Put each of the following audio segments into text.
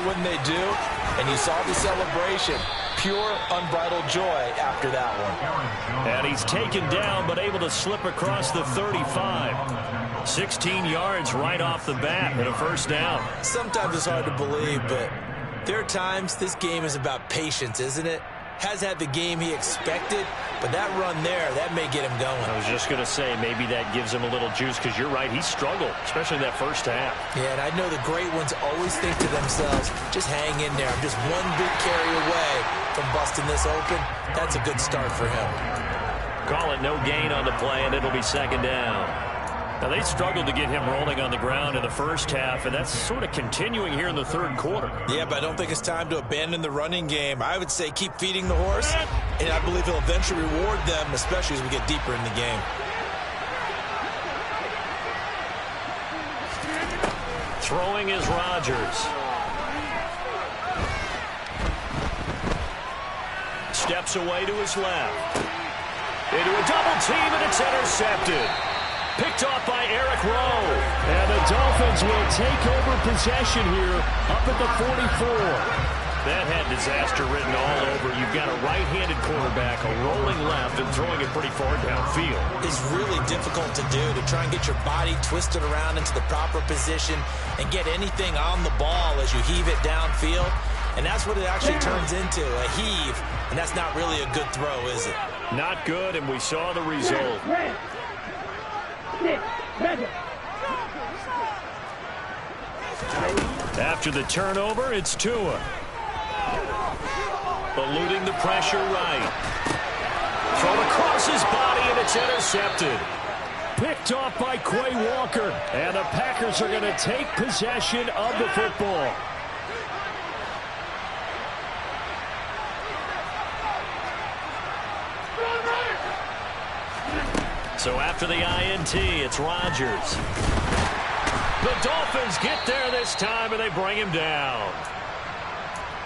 when they do. And you saw the celebration. Pure, unbridled joy after that one. And he's taken down, but able to slip across the 35. 16 yards right off the bat and a first down. Sometimes it's hard to believe, but there are times this game is about patience, isn't it? Has had the game he expected, but that run there, that may get him going. I was just going to say, maybe that gives him a little juice, because you're right, he struggled, especially in that first half. Yeah, and I know the great ones always think to themselves, just hang in there. I'm just one big carry away from busting this open. That's a good start for him. Call it no gain on the play, and it'll be second down. Now, they struggled to get him rolling on the ground in the first half, and that's sort of continuing here in the third quarter. Yeah, but I don't think it's time to abandon the running game. I would say keep feeding the horse, and I believe he'll eventually reward them, especially as we get deeper in the game. Throwing is Rodgers. Steps away to his left. Into a double team, and it's intercepted. Picked off by Eric Rowe. And the Dolphins will take over possession here up at the 44. That had disaster written all over. You've got a right-handed quarterback, a rolling left, and throwing it pretty far downfield. It's really difficult to do, to try and get your body twisted around into the proper position and get anything on the ball as you heave it downfield. And that's what it actually turns into, a heave. And that's not really a good throw, is it? Not good, and we saw the result. After the turnover, it's Tua. Eluding the pressure right. Thrown across his body, and it's intercepted. Picked off by Quay Walker. And the Packers are going to take possession of the football. So after the INT, it's Rodgers. The Dolphins get there this time, and they bring him down.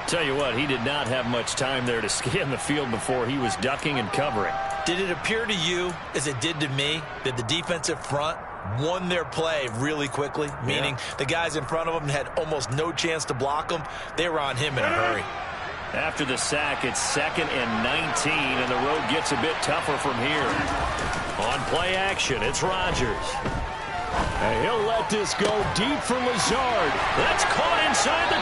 Tell you what, he did not have much time there to scan the field before he was ducking and covering. Did it appear to you, as it did to me, that the defensive front won their play really quickly? Meaning the guys in front of them had almost no chance to block him. They were on him in a hurry. After the sack, it's 2nd and 19, and the road gets a bit tougher from here. On play action, it's Rodgers. And he'll let this go deep for Lazard. That's caught inside the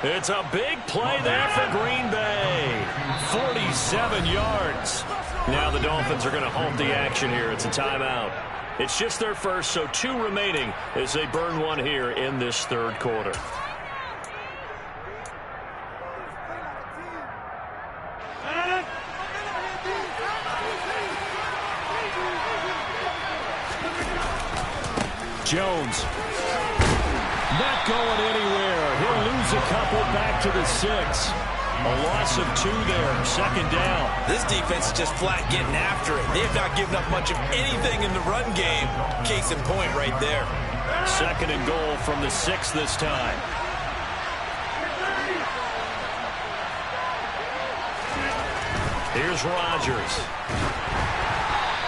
20. It's a big play there for Green Bay. 47 yards. Now the Dolphins are going to halt the action here. It's a timeout. It's just their first, so 2 remaining as they burn one here in this third quarter. Jones. Not going anywhere. He'll lose a couple back to the 6. A loss of 2 there. 2nd down. This defense is just flat getting after it. They have not given up much of anything in the run game. Case in point right there. 2nd and goal from the 6 this time. Here's Rodgers.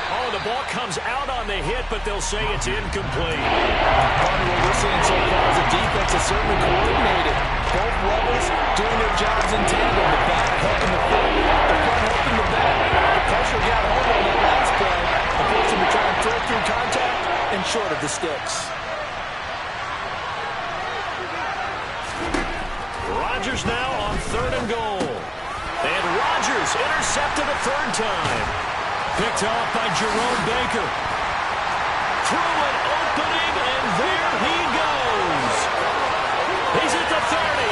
Oh, the ball comes out on the hit, but they'll say it's incomplete. What we're seeing so far is the defense is certainly coordinated. Both levels doing their jobs in tandem. The back helping the front, helping the back. The pressure got home on that last play. The forced him to try and throw through contact and short of the sticks. Rodgers now on 3rd and goal. And Rodgers intercepted a 3rd time. Picked off by Jerome Baker. Through an opening, and there he goes. He's at the 30,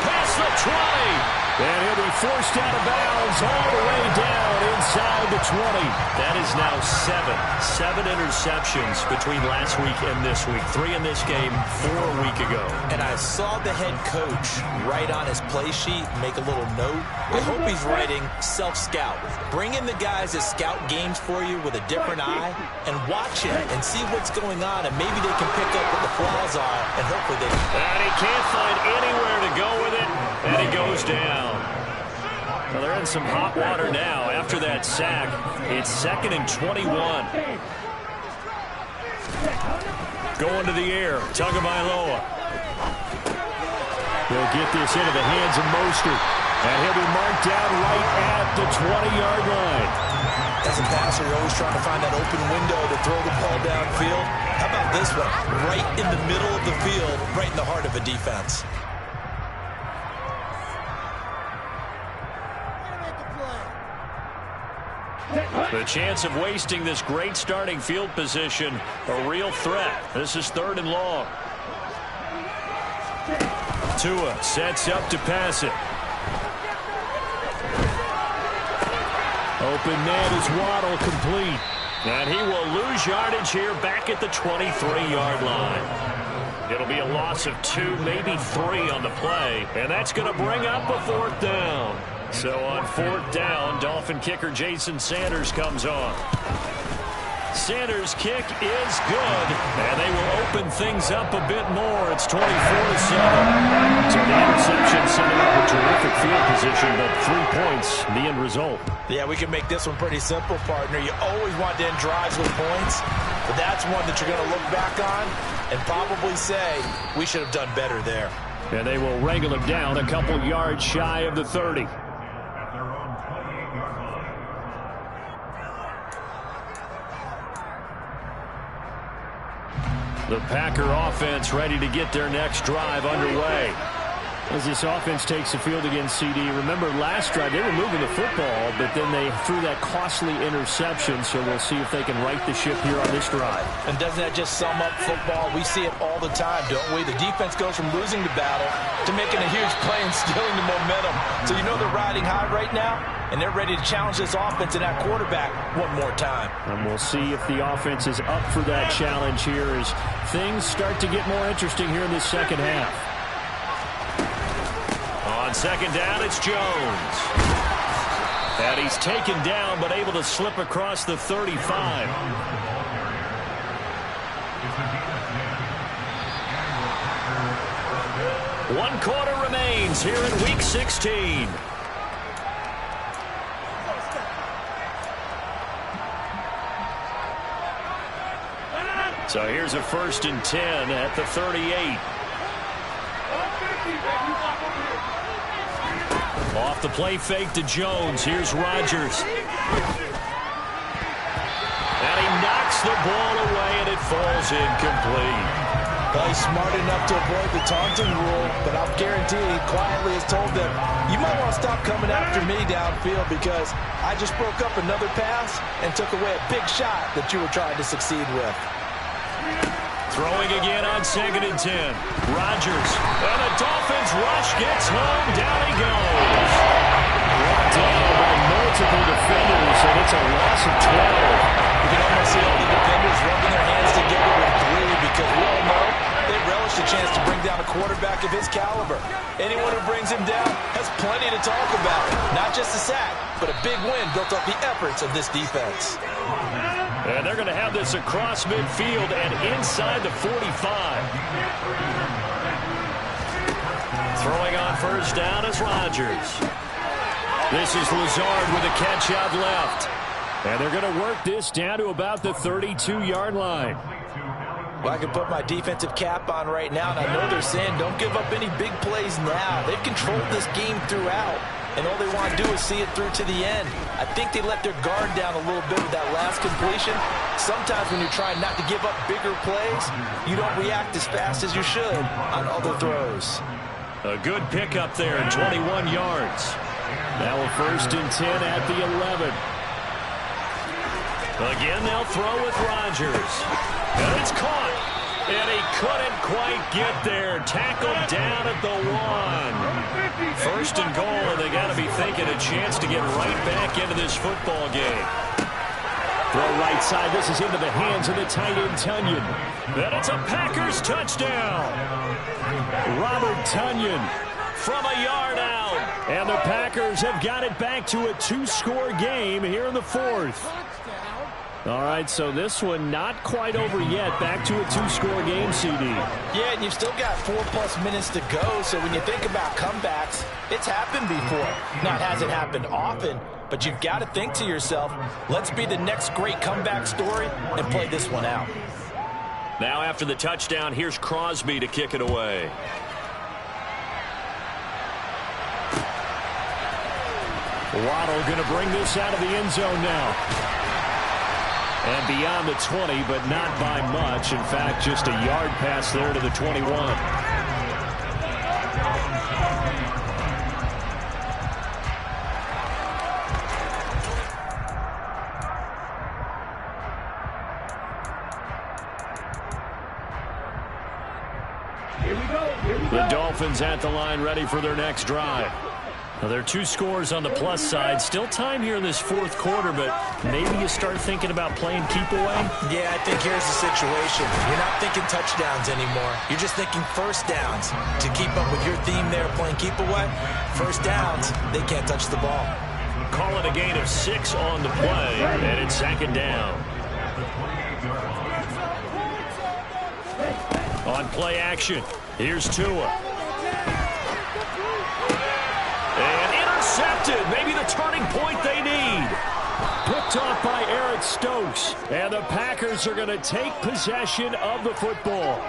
past the 20. And he'll be forced out of bounds all the way down inside the 20. That is now 7 interceptions between last week and this week. 3 in this game, 4 a week ago. And I saw the head coach write on his play sheet, make a little note. I hope he's writing self-scout. Bring in the guys that scout games for you with a different eye and watch him and see what's going on, and maybe they can pick up what the flaws are, and hopefully they can. And he can't find anywhere to go with it, and he goes down. Well, they're in some hot water now after that sack. It's 2nd and 21. Going to the air, Tagovailoa. They'll get this into the hands of Mostert. And he'll be marked down right at the 20-yard line. As a passer, you're always trying to find that open window to throw the ball downfield. How about this one? Right in the middle of the field, right in the heart of a defense. The chance of wasting this great starting field position, a real threat. This is 3rd and long. Tua sets up to pass it. Open man is Waddle, complete. And he will lose yardage here back at the 23-yard line. It'll be a loss of 2, maybe 3 on the play. And that's going to bring up a 4th down. So on 4th down, Dolphin kicker Jason Sanders comes on. Sanders' kick is good, and they will open things up a bit more. It's 24-7. So the interception setting up a terrific field position, but 3 points, the end result. Yeah, we can make this one pretty simple, partner. You always want to end drives with points, but that's one that you're going to look back on and probably say, we should have done better there. And they will wrangle him down a couple yards shy of the 30. The Packer offense ready to get their next drive underway. As this offense takes the field against CD, remember last drive they were moving the football, but then they threw that costly interception, so we'll see if they can right the ship here on this drive. And doesn't that just sum up football? We see it all the time, don't we? The defense goes from losing the battle to making a huge play and stealing the momentum. So you know they're riding high right now, and they're ready to challenge this offense and that quarterback one more time. And we'll see if the offense is up for that challenge here as things start to get more interesting here in this second half. On 2nd down, it's Jones. And he's taken down, but able to slip across the 35. One quarter remains here in Week 16. So here's a 1st and 10 at the 38. Off the play fake to Jones. Here's Rodgers. And he knocks the ball away, and it falls incomplete. Well, he's smart enough to avoid the taunting rule, but I'll guarantee he quietly has told them, you might want to stop coming after me downfield because I just broke up another pass and took away a big shot that you were trying to succeed with. Throwing again on 2nd and 10. Rodgers. And the Dolphins rush gets home. Down he goes. Brought down by multiple defenders, and it's a loss of 12. You can almost see all the defenders rubbing their hands together with glee because we all know they relish the chance to bring down a quarterback of his caliber. Anyone who brings him down has plenty to talk about. Not just a sack, but a big win built off the efforts of this defense. And they're going to have this across midfield and inside the 45. Throwing on 1st down is Rodgers. This is Lazard with a catch out left. And they're going to work this down to about the 32-yard line. Well, I can put my defensive cap on right now, and I know they're saying don't give up any big plays now. They've controlled this game throughout, and all they want to do is see it through to the end. I think they let their guard down a little bit with that last completion. Sometimes when you're trying not to give up bigger plays, you don't react as fast as you should on other throws. A good pickup there, 21 yards. Now a 1st and 10 at the 11. Again, they'll throw with Rodgers. And it's caught. And he couldn't quite get there. Tackled down at the 1. 1st and goal, and they got to be thinking a chance to get right back into this football game. Throw right side. This is into the hands of the tight end, Tunyon. And it's a Packers touchdown. Robert Tunyon from a yard out. And the Packers have got it back to a 2-score game here in the 4th. All right, so this one not quite over yet. Back to a 2-score game, CD. Yeah, and you've still got 4+ minutes to go, so when you think about comebacks, it's happened before. Now, it hasn't happened often, but you've got to think to yourself, let's be the next great comeback story and play this one out. Now after the touchdown, here's Crosby to kick it away. Waddle going to bring this out of the end zone now. And beyond the 20, but not by much. In fact, just a yard pass there to the 21. The Dolphins at the line, ready for their next drive. Now, there are 2 scores on the plus side. Still time here in this fourth quarter, but maybe you start thinking about playing keep away? Yeah, I think here's the situation. You're not thinking touchdowns anymore. You're just thinking first downs. To keep up with your theme there, playing keep away, first downs, they can't touch the ball. Call it a gain of 6 on the play, and it's second down. On play action, here's Tua. And intercepted. Maybe the turning point they need. Picked off by Eric Stokes. And the Packers are going to take possession of the football.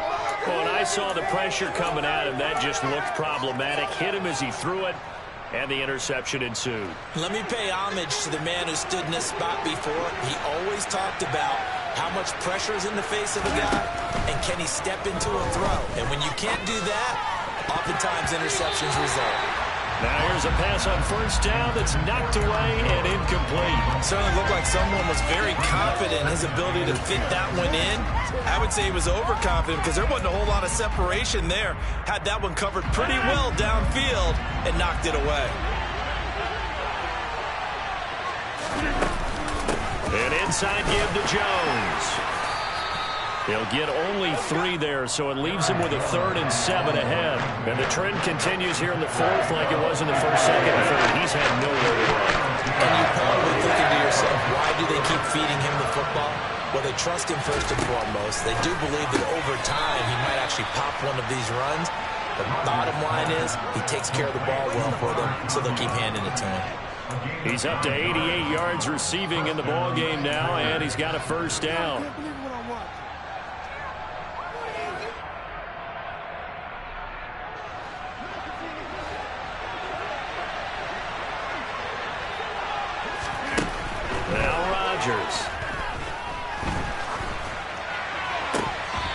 Well, when I saw the pressure coming at him, that just looked problematic. Hit him as he threw it, and the interception ensued. Let me pay homage to the man who stood in this spot before. He always talked about how much pressure is in the face of a guy, and can he step into a throw. And when you can't do that, oftentimes interceptions result. Now here's a pass on first down that's knocked away and incomplete. Certainly looked like someone was very confident in his ability to fit that one in. I would say he was overconfident because there wasn't a whole lot of separation there. Had that one covered pretty well downfield and knocked it away. An inside give to Jones. He'll get only 3 there, so it leaves him with a 3rd and 7 ahead. And the trend continues here in the fourth like it was in the first, second, and third. He's had nowhere to run. And you're probably thinking to yourself, why do they keep feeding him the football? Well, they trust him first and foremost. They do believe that over time he might actually pop one of these runs. The bottom line is he takes care of the ball well for them, so they'll keep handing it to him. He's up to 88 yards receiving in the ball game now, and he's got a first down.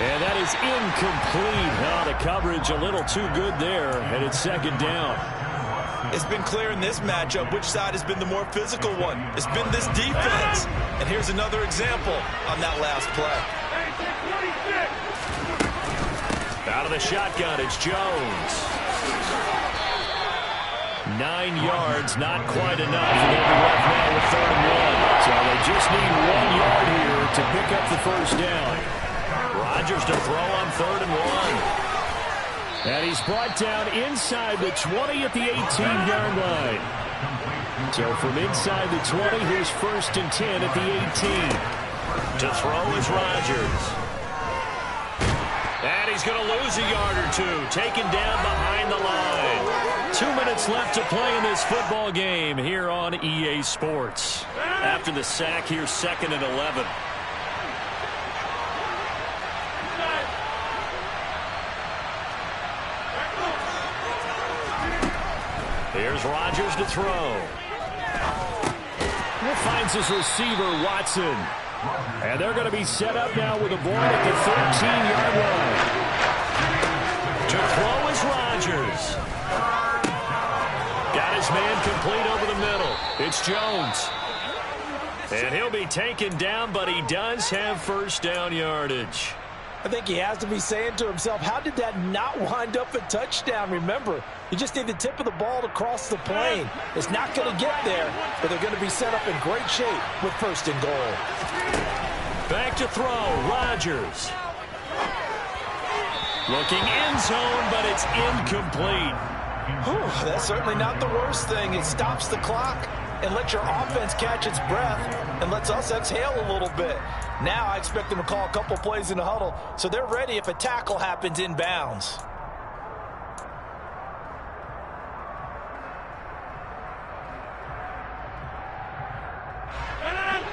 And that is incomplete. Now the coverage a little too good there, and it's second down. It's been clear in this matchup which side has been the more physical one. It's been this defense. And here's another example on that last play. Out of the shotgun, it's Jones. 9 yards, not quite enough. And they'll be left now with 3rd and 1. So they just need 1 yard here to pick up the first down. Rodgers to throw on 3rd and 1. And he's brought down inside the 20 at the 18-yard line. So from inside the 20, here's 1st and 10 at the 18. To throw is Rodgers. And he's going to lose a yard or 2. Taken down behind the line. 2 minutes left to play in this football game here on EA Sports. After the sack, here's 2nd and 11. Here's Rodgers to throw. He finds his receiver, Watson. And they're going to be set up now with a ball at the 13-yard line. To throw is Rodgers. Got his man complete over the middle. It's Jones. And he'll be taken down, but he does have first down yardage. I think he has to be saying to himself, how did that not wind up a touchdown? Remember, you just need the tip of the ball to cross the plane. It's not going to get there, but they're going to be set up in great shape with 1st and goal. Back to throw, Rodgers. Looking end zone, but it's incomplete. Whew, that's certainly not the worst thing. It stops the clock and lets your offense catch its breath and lets us exhale a little bit. Now I expect them to call a couple plays in the huddle so they're ready if a tackle happens inbounds.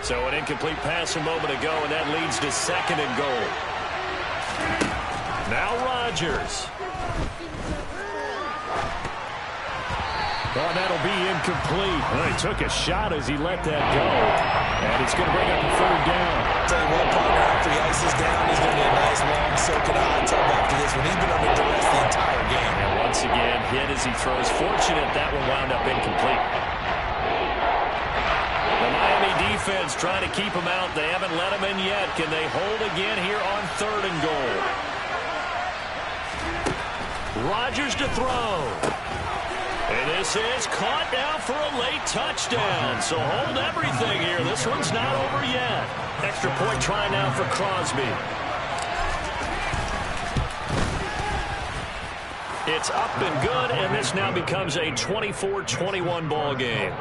So an incomplete pass a moment ago, and that leads to 2nd and goal. Now Rodgers. Oh, and that'll be incomplete. Well, he took a shot as he let that go. And it's going to bring up a third down. Tell you what, partner, after he ices down, he's going to get a nice long soaking hot tub after this one. He's been under duress the entire game. And once again, hit as he throws. Fortunate that one wound up incomplete. The Miami defense trying to keep him out. They haven't let him in yet. Can they hold again here on 3rd and goal? Rodgers to throw. And this is caught now for a late touchdown. So hold everything here. This one's not over yet. Extra point try now for Crosby. It's up and good, and this now becomes a 24-21 ball game.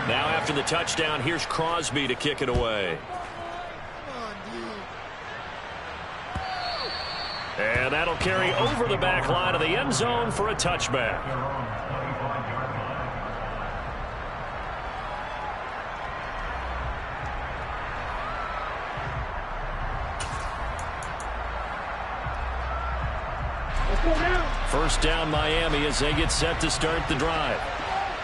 Now after the touchdown, here's Crosby to kick it away. And that'll carry over the back line of the end zone for a touchback. First down Miami as they get set to start the drive.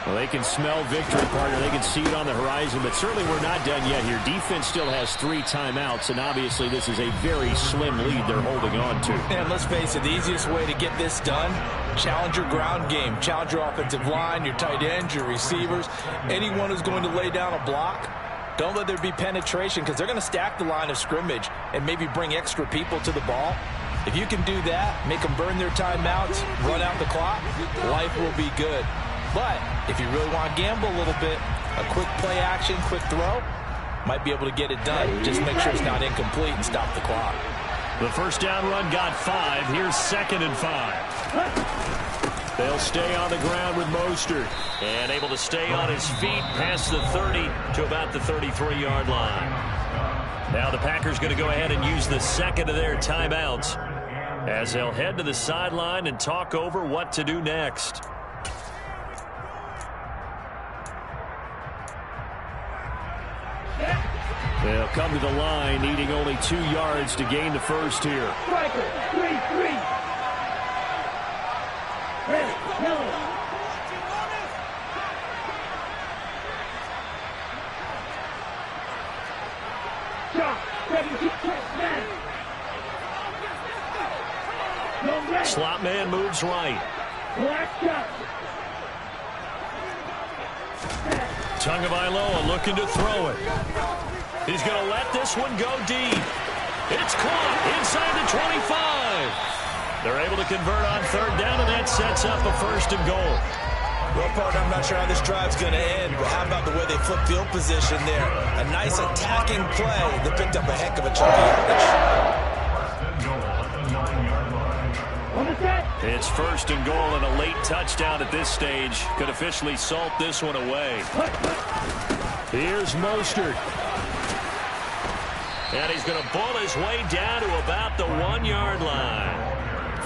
Well, they can smell victory, partner. They can see it on the horizon, but certainly we're not done yet here. Defense still has 3 timeouts, and obviously this is a very slim lead they're holding on to. And let's face it, the easiest way to get this done, challenge your ground game. Challenge your offensive line, your tight ends, your receivers, anyone who's going to lay down a block. Don't let there be penetration because they're going to stack the line of scrimmage and maybe bring extra people to the ball. If you can do that, make them burn their timeouts, run out the clock, life will be good. But if you really want to gamble a little bit, a quick play action, quick throw, might be able to get it done. Just make sure it's not incomplete and stop the clock. The first down run got 5. Here's 2nd and 5. They'll stay on the ground with Mostert. And able to stay on his feet past the 30 to about the 33-yard line. Now the Packers going to go ahead and use the second of their timeouts as they'll head to the sideline and talk over what to do next. They'll come to the line, needing only 2 yards to gain the first here. Striker, 3-3. Red, yellow. Shot, 17, man. Slot man moves right. Black shot. Tagovailoa looking to throw it. He's going to let this one go deep. It's caught inside the 25. They're able to convert on 3rd down, and that sets up a 1st and goal. Well, partner, I'm not sure how this drive's going to end, but how about the way they flip field position there? A nice attacking play that picked up a heck of a chunk of yardage. It's 1st and goal and a late touchdown at this stage. Could officially salt this one away. Here's Mostert. And he's going to bull his way down to about the 1-yard line.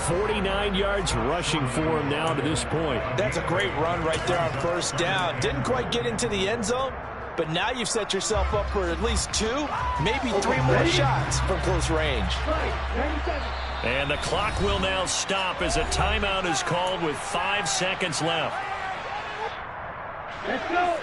49 yards rushing for him now to this point. That's a great run right there on 1st down. Didn't quite get into the end zone, but now you've set yourself up for at least 2, maybe 3 more shots from close range. And the clock will now stop as a timeout is called with 5 seconds left. Let's go.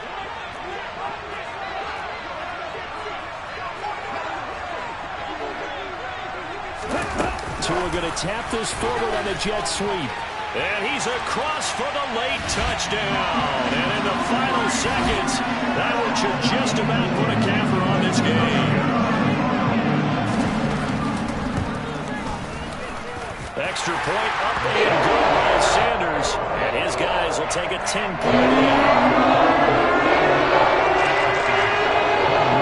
Tua going to tap this forward on the jet sweep. And he's across for the late touchdown. And in the final seconds, that one should just about put a capper on this game. Extra point up and good by Sanders. And his guys will take a 10-point lead.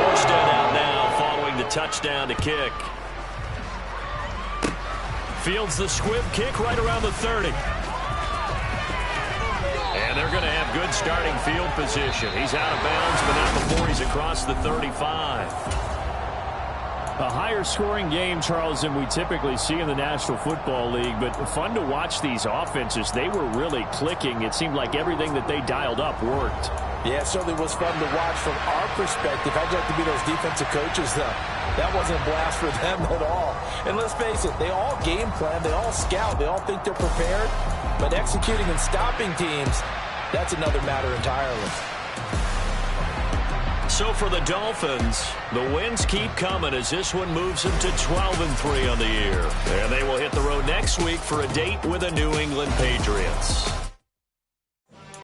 Morstead out now following the touchdown to kick. Fields the squib kick right around the 30. And they're going to have good starting field position. He's out of bounds, but not before he's across the 35. A higher scoring game, Charles, than we typically see in the National Football League, but fun to watch these offenses. They were really clicking. It seemed like everything that they dialed up worked. Yeah, it certainly was fun to watch from our perspective. I'd like to be those defensive coaches, though. That wasn't a blast for them at all. And let's face it, they all game plan, they all scout, they all think they're prepared. But executing and stopping teams, that's another matter entirely. So for the Dolphins, the wins keep coming as this one moves them to 12-3 on the year. And they will hit the road next week for a date with the New England Patriots.